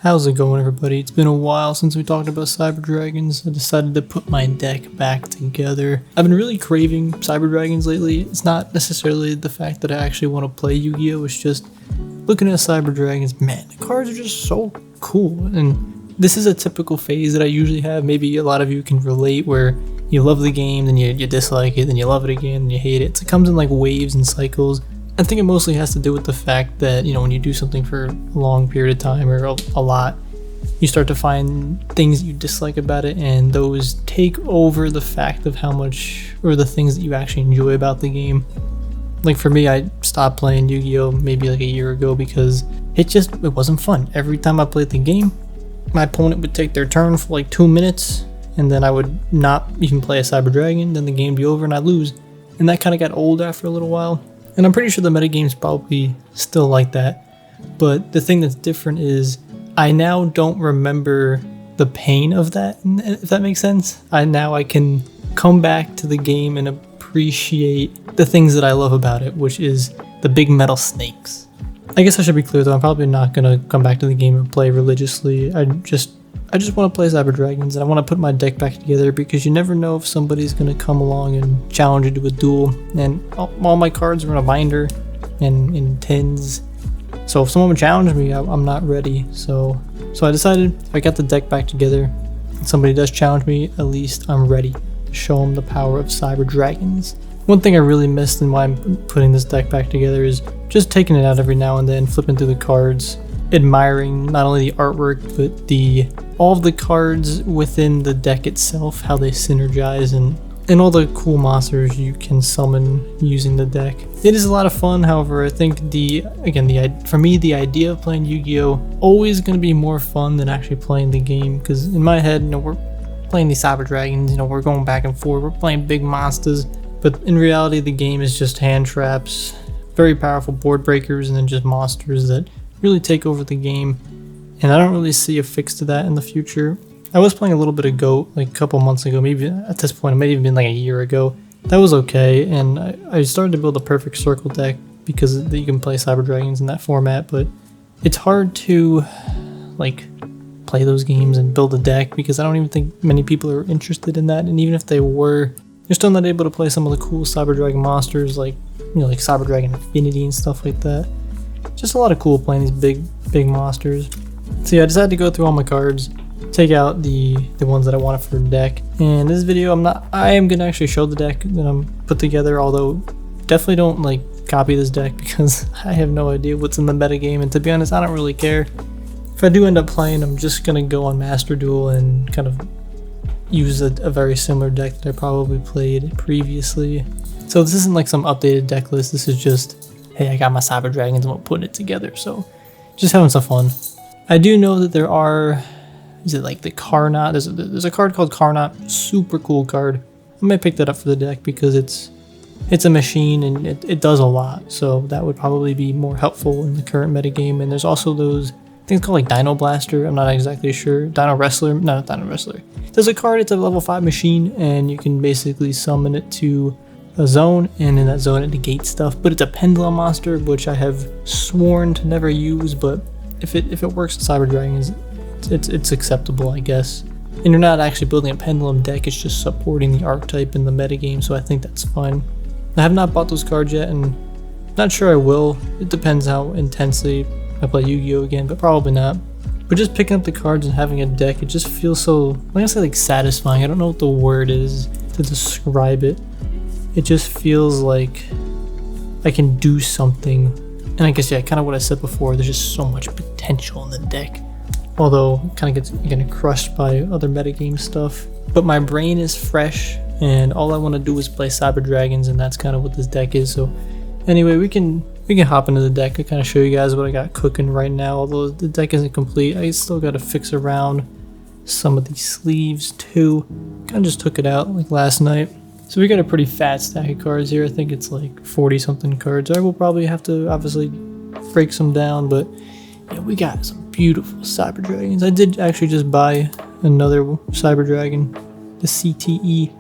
How's it going, everybody? It's been a while since we talked about Cyber Dragons. I decided to put my deck back together. I've been really craving Cyber Dragons lately. It's not necessarily the fact that I actually want to play Yu-Gi-Oh! It's just looking at Cyber Dragons, man, the cards are just so cool. And this is a typical phase that I usually have. Maybe a lot of you can relate where you love the game, then you dislike it, then you love it again, and you hate it. It comes in like waves and cycles. I think it mostly has to do with the fact that, you know, when you do something for a long period of time or a lot, you start to find things you dislike about it, and those take over the fact of how much, or the things that you actually enjoy about the game. Like for me, I stopped playing Yu-Gi-Oh! Maybe like a year ago because it wasn't fun. Every time I played the game, my opponent would take their turn for like 2 minutes, and then I would not even play a Cyber Dragon, then the game would be over and I'd lose. And that kind of got old after a little while. And I'm pretty sure the metagame's probably still like that. But the thing that's different is I now don't remember the pain of that, if that makes sense. I can come back to the game and appreciate the things that I love about it, which is the big metal snakes. I guess I should be clear though, I'm probably not going to come back to the game and play religiously. I just want to play Cyber Dragons, and I want to put my deck back together because you never know if somebody's going to come along and challenge you to a duel. And all my cards are in a binder and in tins. So if someone would challenge me, I'm not ready. So I decided if I got the deck back together and somebody does challenge me, at least I'm ready to show them the power of Cyber Dragons. One thing I really missed and why I'm putting this deck back together is just taking it out every now and then, flipping through the cards, admiring not only the artwork but all of the cards within the deck itself, how they synergize, and all the cool monsters you can summon using the deck. It is a lot of fun. However, I think for me the idea of playing Yu-Gi-Oh! Always going to be more fun than actually playing the game, because in my head, you know, we're playing these Cyber Dragons, you know, we're going back and forth, we're playing big monsters, but in reality the game is just hand traps, very powerful board breakers, and then just monsters that really take over the game. And I don't really see a fix to that in the future. I was playing a little bit of GOAT like a couple months ago, maybe at this point it might even been like a year ago. That was okay, and I started to build a perfect circle deck because you can play Cyber Dragons in that format, but it's hard to like play those games and build a deck because I don't even think many people are interested in that, and even if they were, you're still not able to play some of the cool Cyber Dragon monsters like, you know, like Cyber Dragon Infinity and stuff like that. Just a lot of cool playing these big monsters. So yeah, I decided to go through all my cards, take out the ones that I wanted for the deck. And this video, I am gonna actually show the deck that I'm put together, although definitely don't like copy this deck because I have no idea what's in the metagame, and to be honest, I don't really care. If I do end up playing, I'm just gonna go on Master Duel and kind of use a very similar deck that I probably played previously. So this isn't like some updated deck list, this is just, hey, I got my Cyber Dragons and I'm putting it together, so just having some fun. I do know that there are, is it like the Carnot? There's a card called Carnot, super cool card. I might pick that up for the deck because it's a machine and it does a lot, so that would probably be more helpful in the current metagame. And there's also those things called like Dino Blaster, I'm not exactly sure. Dino Wrestler, no, not Dino Wrestler. There's a card, it's a level 5 machine, and you can basically summon it to a zone, and in that zone it negates stuff, but it's a pendulum monster, which I have sworn to never use, but if it works with Cyber Dragons, it's acceptable, I guess. And you're not actually building a pendulum deck, it's just supporting the archetype in the metagame, so I think that's fine. I have not bought those cards yet, and not sure I will. It depends how intensely I play Yu-Gi-Oh! Again, but probably not. But just picking up the cards and having a deck, it just feels so, I'm gonna say like satisfying. I don't know what the word is to describe it. It just feels like I can do something. And I guess, yeah, kind of what I said before, there's just so much potential in the deck. Although, it kind of gets getting crushed by other metagame stuff. But my brain is fresh, and all I want to do is play Cyber Dragons, and that's kind of what this deck is. So, anyway, we can hop into the deck and kind of show you guys what I got cooking right now. Although the deck isn't complete, I still got to fix around some of these sleeves too. Kind of just took it out like last night. So we got a pretty fat stack of cards here. I think it's like 40 something cards. I will probably have to obviously break some down, but yeah, we got some beautiful Cyber Dragons. I did actually just buy another Cyber Dragon, the CTE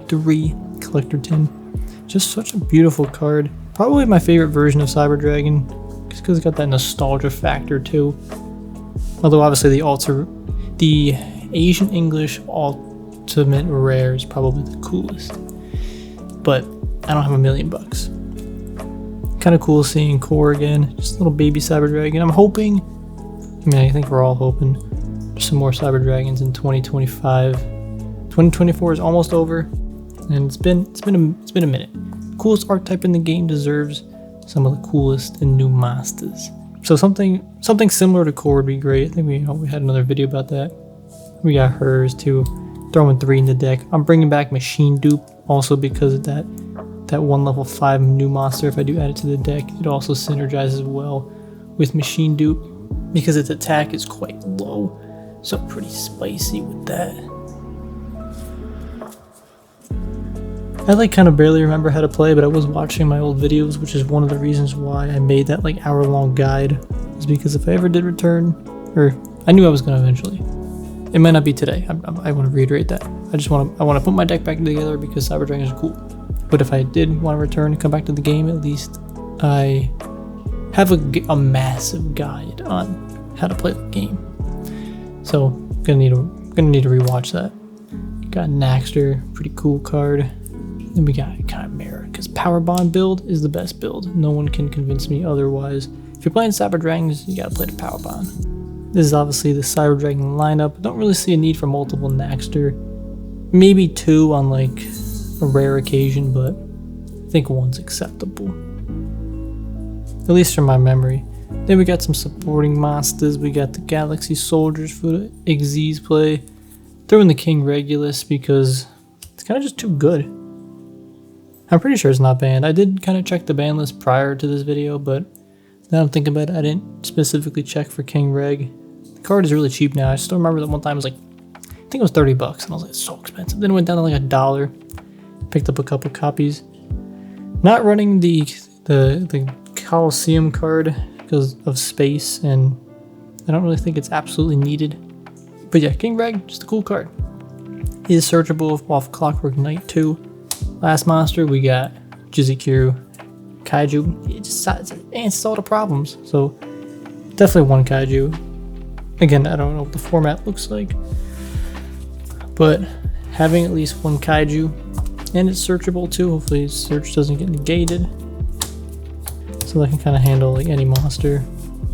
03 Collector Tin. Just such a beautiful card. Probably my favorite version of Cyber Dragon, just because it's got that nostalgia factor too. Although obviously the Asian English Ultimate Rare is probably the coolest. But I don't have $1 million. Kind of cool seeing Core again. Just a little baby Cyber Dragon. I'm hoping, I think we're all hoping for some more Cyber Dragons in 2025. 2024 is almost over, and it's been a minute. Coolest archetype in the game deserves some of the coolest and new masters. So something similar to Core would be great. I think we had another video about that. We got hers too. Throwing 3 in the deck. I'm bringing back Machine Dupe also because of that 1 level 5 new monster. If I do add it to the deck, it also synergizes well with Machine Dupe because its attack is quite low. So pretty spicy with that. I like kind of barely remember how to play, but I was watching my old videos, which is one of the reasons why I made that like hour-long guide, is because if I ever did return, or I knew I was going to eventually. It might not be today. I want to reiterate that. I want to put my deck back together because Cyber Dragons are cool. But if I did want to return and come back to the game, at least I have a massive guide on how to play the game. So gonna need to rewatch that. Got Naxter, pretty cool card. Then we got Chimera, because Power Bond build is the best build. No one can convince me otherwise. If you're playing Cyber Dragons, you gotta play the Power Bond. This is obviously the Cyber Dragon lineup. Don't really see a need for multiple Naxter. Maybe 2 on like a rare occasion, but I think 1's acceptable. At least from my memory. Then we got some supporting monsters. We got the Galaxy Soldiers for the Xyz play. Throw in the King Regulus because it's kind of just too good. I'm pretty sure it's not banned. I did kind of check the ban list prior to this video, but now I'm thinking about it, I didn't specifically check for King Reg. The card is really cheap now. I still remember that one time it was like, I think it was $30, and I was like, it's so expensive. Then it went down to like $1. Picked up a couple copies. Not running the Coliseum card because of space, and I don't really think it's absolutely needed. But yeah, King Reg, just a cool card. He is searchable off Clockwork Knight too. Last monster, we got Jizikiryu Kaiju. It just answers all the problems. So definitely 1 Kaiju. Again, I don't know what the format looks like, but having at least 1 Kaiju, and it's searchable too. Hopefully its search doesn't get negated, so that can kind of handle like any monster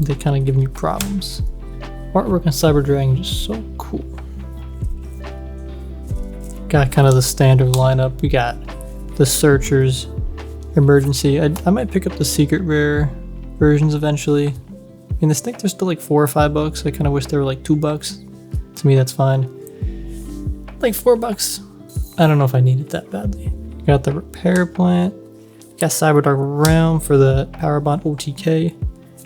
that kind of giving you problems. Artwork on Cyber Dragon just so cool. Got kind of the standard lineup. We got the Searchers, Emergency. I might pick up the secret rare versions eventually. I think they're still like $4 or $5. I kind of wish they were like $2. To me, that's fine. Like $4. I don't know if I need it that badly. Got the Repair Plant. Got Cyberdark Realm for the Power Bond OTK.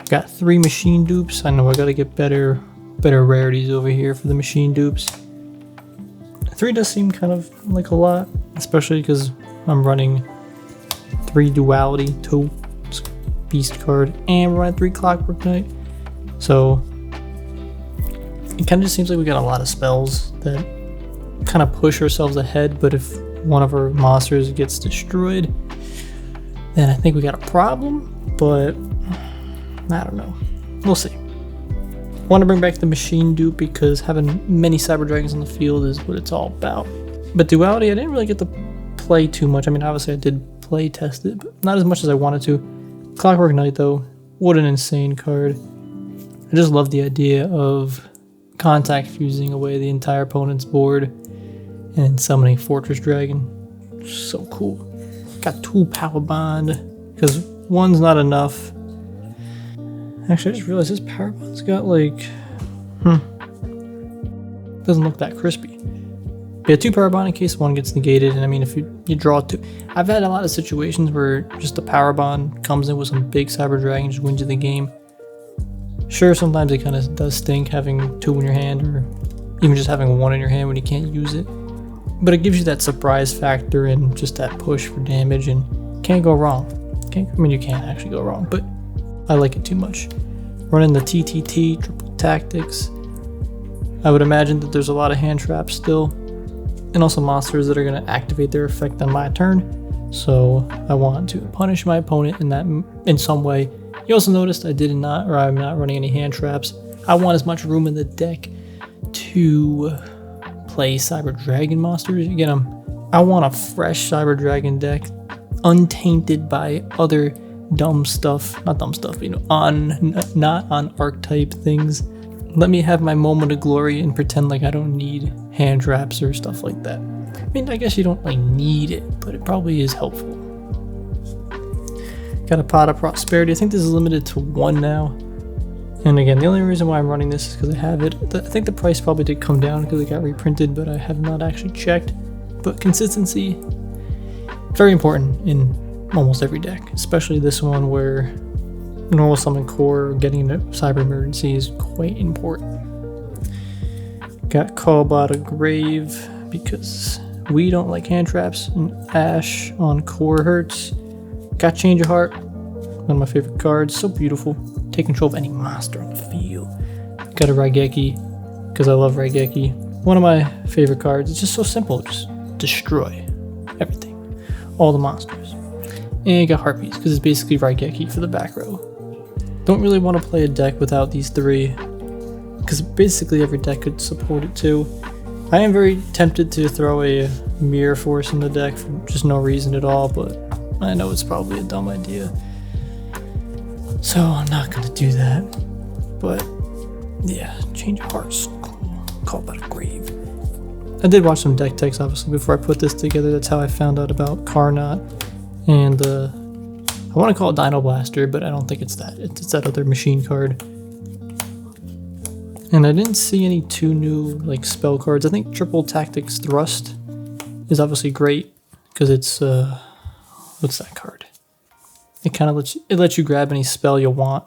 Got 3 Machine Dupes. I know I gotta get better rarities over here for the Machine Dupes. 3 does seem kind of like a lot, especially because I'm running 3 Duality, 2 Beast card, and we're running 3 Clockwork Knight. So it kind of just seems like we got a lot of spells that kind of push ourselves ahead, but if one of our monsters gets destroyed, then I think we got a problem, but I don't know. We'll see. I want to bring back the Machine Dupe because having many Cyber Dragons on the field is what it's all about. But Duality, I didn't really get to play too much. I mean, obviously I did play test it, but not as much as I wanted to. Clockwork Knight though, what an insane card. I just love the idea of contact fusing away the entire opponent's board and summoning Fortress Dragon. So cool. Got 2 Power Bond because 1's not enough. Actually, I just realized this Power Bond's got like, doesn't look that crispy. But yeah, 2 Power Bond in case 1 gets negated, and I mean if you draw 2. I've had a lot of situations where just the Power Bond comes in with some big Cyber Dragon, just wins you the game. Sure, sometimes it kind of does stink having 2 in your hand, or even just having 1 in your hand when you can't use it. But it gives you that surprise factor and just that push for damage, and can't go wrong. I mean, you can't actually go wrong, but I like it too much. Running the TTT, Triple Tactics. I would imagine that there's a lot of hand traps still, and also monsters that are going to activate their effect on my turn. So I want to punish my opponent in some way. You also noticed I'm not running any hand traps. I want as much room in the deck to play Cyber Dragon monsters. Again, I want a fresh Cyber Dragon deck, untainted by other dumb stuff, not dumb stuff, you know, not on archetype things. Let me have my moment of glory and pretend like I don't need hand traps or stuff like that. I mean, I guess you don't like need it, but it probably is helpful. Got a Pot of Prosperity. I think this is limited to 1 now. And again, the only reason why I'm running this is because I have it. I think the price probably did come down because it got reprinted, but I have not actually checked. But consistency, very important in almost every deck, especially this one where normal summon core getting a Cyber Emergency is quite important. Got Call by the Grave because we don't like hand traps, and Ash on core hurts. Got Change of Heart, one of my favorite cards, so beautiful. Take control of any monster on the field. Got a Raigeki because I love Raigeki. One of my favorite cards. It's just so simple, just destroy everything, all the monsters. And you got Harpies because it's basically Raigeki for the back row. Don't really want to play a deck without these 3 because basically every deck could support it too. I am very tempted to throw a Mirror Force in the deck for just no reason at all, but I know it's probably a dumb idea. So I'm not going to do that. But yeah, Change of Hearts, cool. Call by the Grave. I did watch some deck techs obviously before I put this together. That's how I found out about Carnot. And I want to call it Dino Blaster, but I don't think it's that. It's that other machine card. And I didn't see any 2 new like spell cards. I think Triple Tactics Thrust is obviously great because it's what's that card? It kind of lets you grab any spell you want.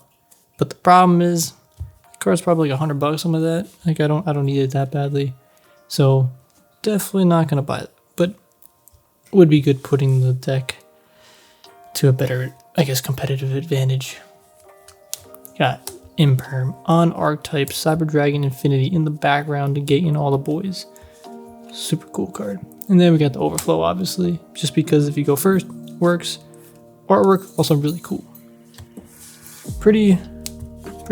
But the problem is the card's probably like $100 some of that. Like I don't need it that badly. So definitely not gonna buy it. But it would be good putting the deck to a better, I guess, competitive advantage. Got Imperm on Archetype, Cyber Dragon Infinity in the background negating all the boys. Super cool card. And then we got the Overflow, obviously, just because if you go first, works. Artwork, also really cool. Pretty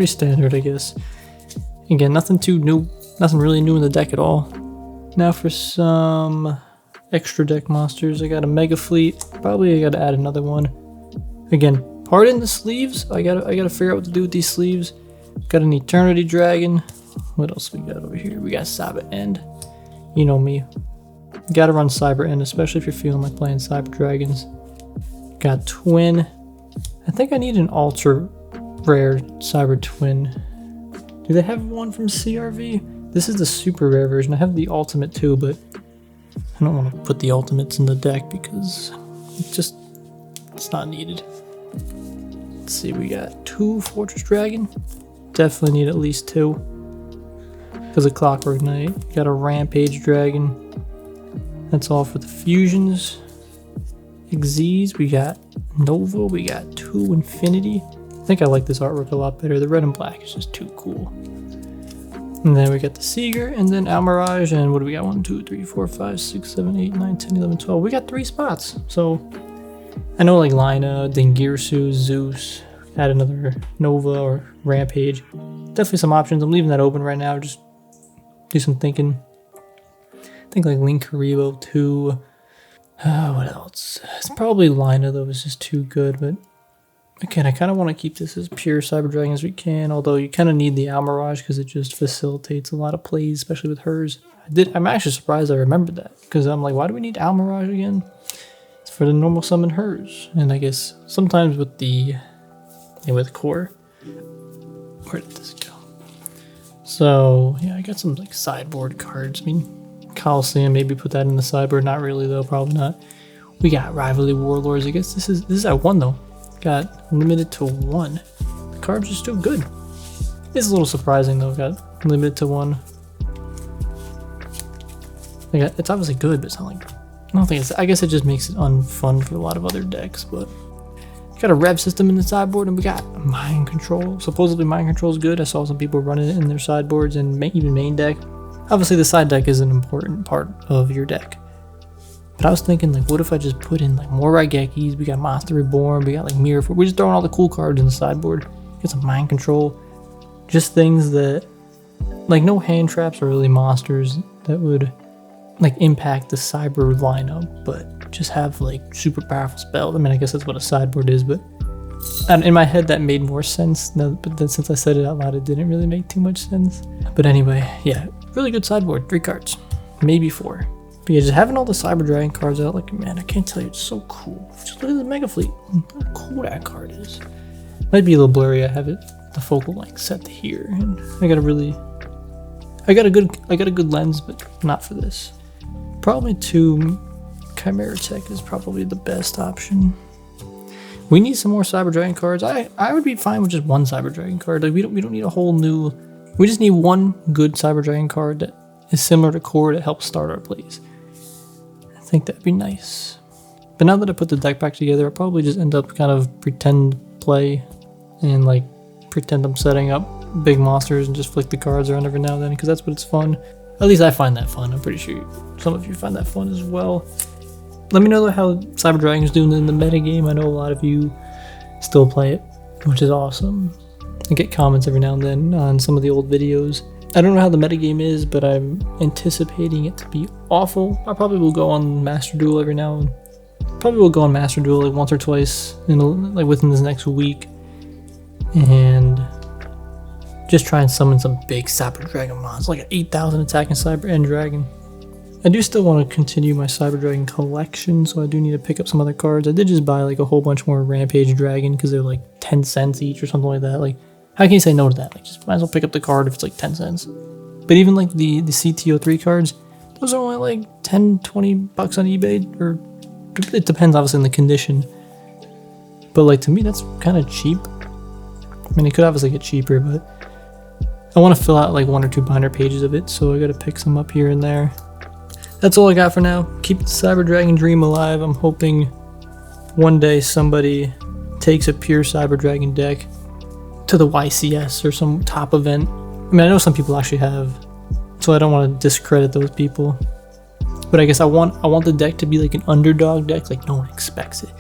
standard, I guess. Again, nothing too new, nothing really new in the deck at all. Now for some extra deck monsters, I got a Mega Fleet. Probably I gotta add another one. Again, pardon the sleeves. I gotta figure out what to do with these sleeves. Got an Eternity Dragon. What else we got over here? We got Cyber End. You know me. Gotta run Cyber End, especially if you're feeling like playing Cyber Dragons. Got Twin. I think I need an ultra rare Cyber Twin. Do they have one from CRV? This is the super rare version. I have the ultimate too, but I don't want to put the ultimates in the deck because it's not needed. Let's see, we got 2 Fortress Dragon. Definitely need at least 2. Because of Clockwork Knight. Got a Rampage Dragon. That's all for the fusions. Xyz, we got Nova, we got 2 Infinity. I think I like this artwork a lot better. The red and black is just too cool. And then we got the Seeger, and then Almirage, and what do we got? 1, 2, 3, 4, 5, 6, 7, 8, 9, 10, 11, 12. We got 3 spots. So I know like Lina, Dengirsu, Zeus, add another Nova or Rampage. Definitely some options. I'm leaving that open right now. Just do some thinking. I think like Linkuriboh too. What else? It's probably Lina though. It's just too good. But again, I kind of want to keep this as pure Cyber Dragon as we can. Although you kind of need the Almirage because it just facilitates a lot of plays, especially with hers. I'm actually surprised I remembered that because I'm like, why do we need Almirage again? It's for the normal summon hers. And I guess sometimes with with core. Where did this go? So yeah, I got some like sideboard cards. I mean, Coliseum, maybe put that in the sideboard. Not really though, probably not. We got Rivalry Warlords. I guess this is at 1 though. Got limited to 1. The card's just too good. It's a little surprising though. Got limited to 1. It's obviously good, but it's not like, I don't think it's, I guess it just makes it unfun for a lot of other decks. But got a rev system in the sideboard, and we got Mind Control. Supposedly Mind Control is good. I saw some people running it in their sideboards and even main deck. Obviously the side deck is an important part of your deck. But I was thinking like, what if I just put in like more Raigekis? We got Monster Reborn, we got like Mirror Force. We're just throwing all the cool cards in the sideboard. Get some Mind Control. just things that, like, no hand traps or really monsters that would like impact the Cyber lineup, but just have like super powerful spells. I mean, I guess that's what a sideboard is, but in my head that made more sense. No, but then since I said it out loud, it didn't really make too much sense. But anyway, yeah, really good sideboard. 3 cards, maybe 4. But yeah, just having all the Cyber Dragon cards out, like, man, I can't tell you, it's so cool. Just look at the Mega Fleet, how cool that card is. Might be a little blurry. I have it, the focal length set to here, and I got a good lens, but not for this. Probably 2 Chimera Tech is probably the best option. We need some more Cyber Dragon cards. I would be fine with just 1 Cyber Dragon card. Like, we don't need a whole new. We just need 1 good Cyber Dragon card that is similar to core that helps start our plays. I think that'd be nice. But now that I put the deck back together, I'll probably just end up kind of pretend play and like pretend I'm setting up big monsters and just flick the cards around every now and then, because that's what it's fun. At least I find that fun. I'm pretty sure some of you find that fun as well. Let me know how Cyber Dragon's doing in the metagame. I know a lot of you still play it, which is awesome. I get comments every now and then on some of the old videos. I don't know how the metagame is, but I'm anticipating it to be awful. I probably will go on Master Duel every now and probably will go on Master Duel like once or twice like within this next week, and just try and summon some big Cyber Dragon mons, like an 8,000 attacking Cyber and Dragon. I do still want to continue my Cyber Dragon collection, so I do need to pick up some other cards. I did just buy like a whole bunch more Rampage Dragon because they're like 10 cents each or something like that. Like, how can you say no to that? Like, just might as well pick up the card if it's like 10 cents. But even like the CTO3 cards, those are only like 10, 20 bucks on eBay, or it depends obviously on the condition. But like, to me, that's kind of cheap. I mean, it could obviously get cheaper, but I want to fill out like 1 or 2 binder pages of it, so I gotta pick some up here and there. That's all I got for now. Keep the Cyber Dragon dream alive. I'm hoping one day somebody takes a pure Cyber Dragon deck to the YCS or some top event. I mean, I know some people actually have, so I don't want to discredit those people. But I guess I want the deck to be like an underdog deck, like no one expects it.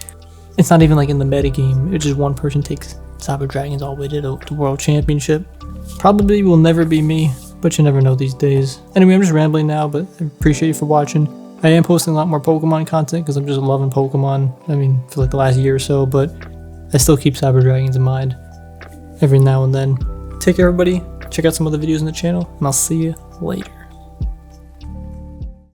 It's not even like in the metagame. It's just one person takes Cyber Dragons all the way to the World Championship. Probably will never be me, but you never know these days. Anyway, I'm just rambling now, but I appreciate you for watching. I am posting a lot more Pokemon content because I'm just loving Pokemon, I mean, for like the last year or so, but I still keep Cyber Dragons in mind every now and then. Take care, everybody. Check out some other videos on the channel, and I'll see you later.